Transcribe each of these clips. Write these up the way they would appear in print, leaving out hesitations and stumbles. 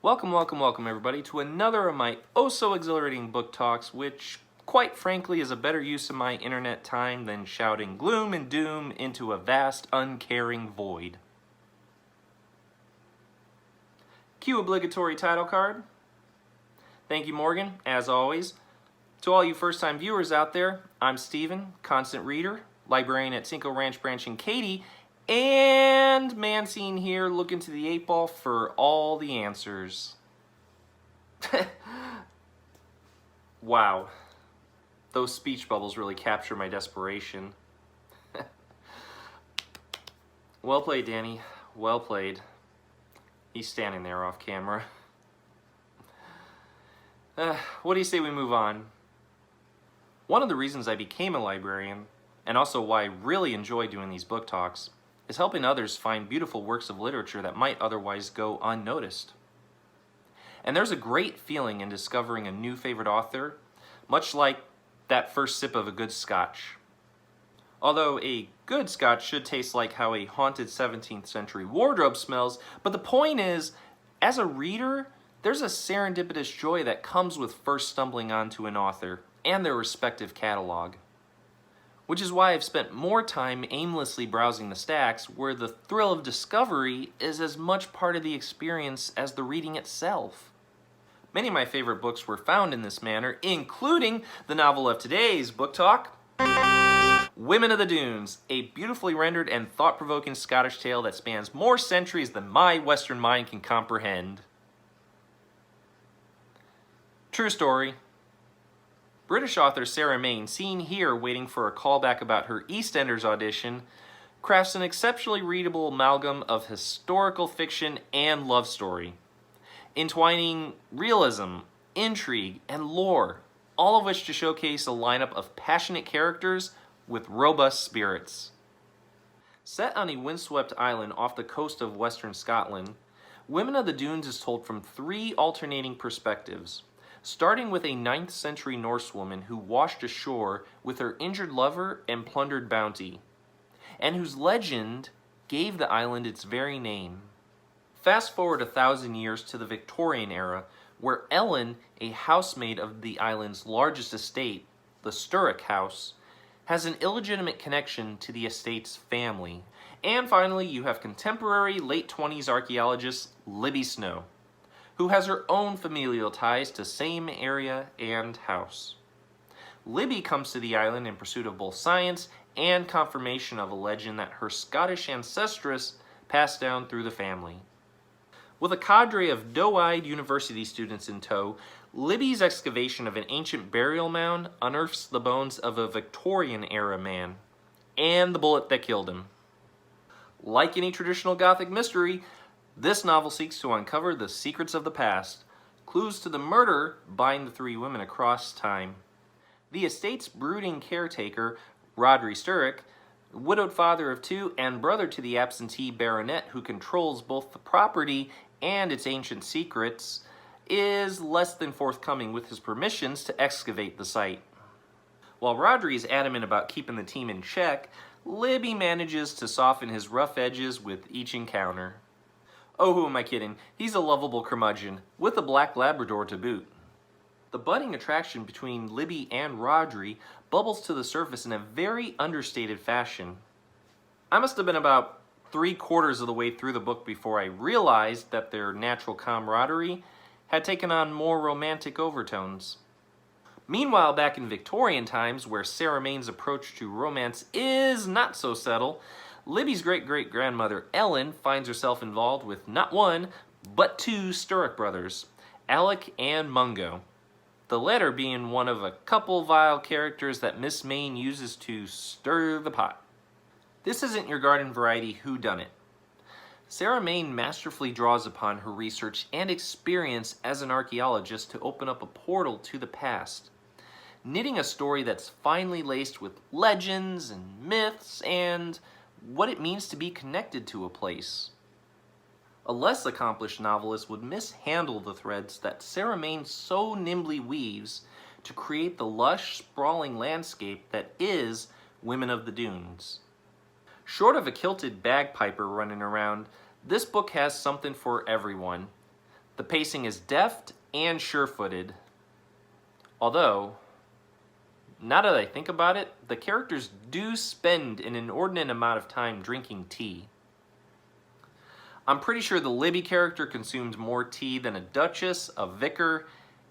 Welcome, welcome, welcome everybody to another of my so exhilarating book talks, which quite frankly is a better use of my internet time than shouting gloom and doom into a vast, uncaring void. Cue obligatory title card. Thank you, Morgan, as always. To all you first-time viewers out there, I'm Steven, constant reader, librarian at Cinco Ranch Branch in Katy, and Mancine here looking to the 8-ball for all the answers. Wow. Those speech bubbles really capture my desperation. Well played, Danny. Well played. He's standing there off camera. What do you say we move on? One of the reasons I became a librarian, and also why I really enjoy doing these book talks, is helping others find beautiful works of literature that might otherwise go unnoticed. And there's a great feeling in discovering a new favorite author, much like that first sip of a good scotch. Although a good scotch should taste like how a haunted 17th century wardrobe smells, but the point is, as a reader, there's a serendipitous joy that comes with first stumbling onto an author and their respective catalog. Which is why I've spent more time aimlessly browsing the stacks, where the thrill of discovery is as much part of the experience as the reading itself. Many of my favorite books were found in this manner, including the novel of today's book talk, Women of the Dunes, a beautifully rendered and thought-provoking Scottish tale that spans more centuries than my Western mind can comprehend. True story. British author Sarah Maine, seen here waiting for a callback about her EastEnders audition, crafts an exceptionally readable amalgam of historical fiction and love story, entwining realism, intrigue, and lore, all of which to showcase a lineup of passionate characters with robust spirits. Set on a windswept island off the coast of western Scotland, Women of the Dunes is told from three alternating perspectives, starting with a 9th century Norsewoman who washed ashore with her injured lover and plundered bounty, and whose legend gave the island its very name. Fast forward 1,000 years to the Victorian era, where Ellen, a housemaid of the island's largest estate, the Sturrock House, has an illegitimate connection to the estate's family. And finally, you have contemporary late 20s archaeologist Libby Snow, who has her own familial ties to same area and house. Libby comes to the island in pursuit of both science and confirmation of a legend that her Scottish ancestress passed down through the family. With a cadre of doe-eyed university students in tow, Libby's excavation of an ancient burial mound unearths the bones of a Victorian-era man, and the bullet that killed him. Like any traditional Gothic mystery, this novel seeks to uncover the secrets of the past. Clues to the murder bind the three women across time. The estate's brooding caretaker, Rodri Sturrock, widowed father of two and brother to the absentee baronet who controls both the property and its ancient secrets, is less than forthcoming with his permissions to excavate the site. While Rodri is adamant about keeping the team in check, Libby manages to soften his rough edges with each encounter. Oh, who am I kidding? He's a lovable curmudgeon, with a black Labrador to boot. The budding attraction between Libby and Rodri bubbles to the surface in a very understated fashion. I must have been about 3/4 of the way through the book before I realized that their natural camaraderie had taken on more romantic overtones. Meanwhile, back in Victorian times, where Sarah Maine's approach to romance is not so subtle, Libby's great-great-grandmother Ellen finds herself involved with not one, but two Sturrock brothers, Alec and Mungo, the latter being one of a couple vile characters that Miss Maine uses to stir the pot. This isn't your garden variety whodunit. Sarah Maine masterfully draws upon her research and experience as an archaeologist to open up a portal to the past, knitting a story that's finely laced with legends and myths and what it means to be connected to a place. A less accomplished novelist would mishandle the threads that Sarah Maine so nimbly weaves to create the lush, sprawling landscape that is Women of the Dunes. Short of a kilted bagpiper running around, this book has something for everyone. The pacing is deft and sure-footed. Although, now that I think about it, the characters do spend an inordinate amount of time drinking tea. I'm pretty sure the Libby character consumes more tea than a duchess, a vicar,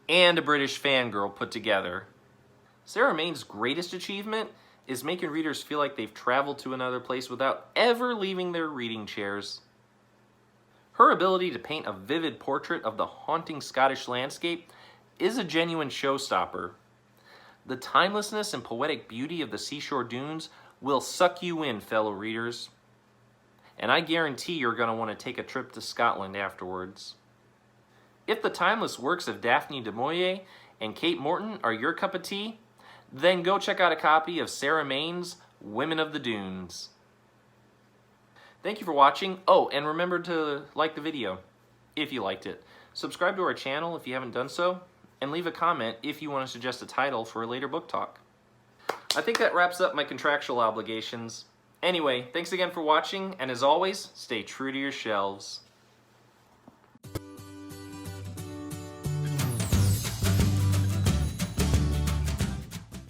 and a British fangirl put together. Sarah Maine's greatest achievement is making readers feel like they've traveled to another place without ever leaving their reading chairs. Her ability to paint a vivid portrait of the haunting Scottish landscape is a genuine showstopper. The timelessness and poetic beauty of the seashore dunes will suck you in, fellow readers. And I guarantee you're going to want to take a trip to Scotland afterwards. If the timeless works of Daphne du Maurier and Kate Morton are your cup of tea, then go check out a copy of Sarah Maine's Women of the Dunes. Thank you for watching. Oh, and remember to like the video if you liked it. Subscribe to our channel if you haven't done so, and leave a comment if you want to suggest a title for a later book talk. I think that wraps up my contractual obligations. Anyway, thanks again for watching, and as always, stay true to your shelves.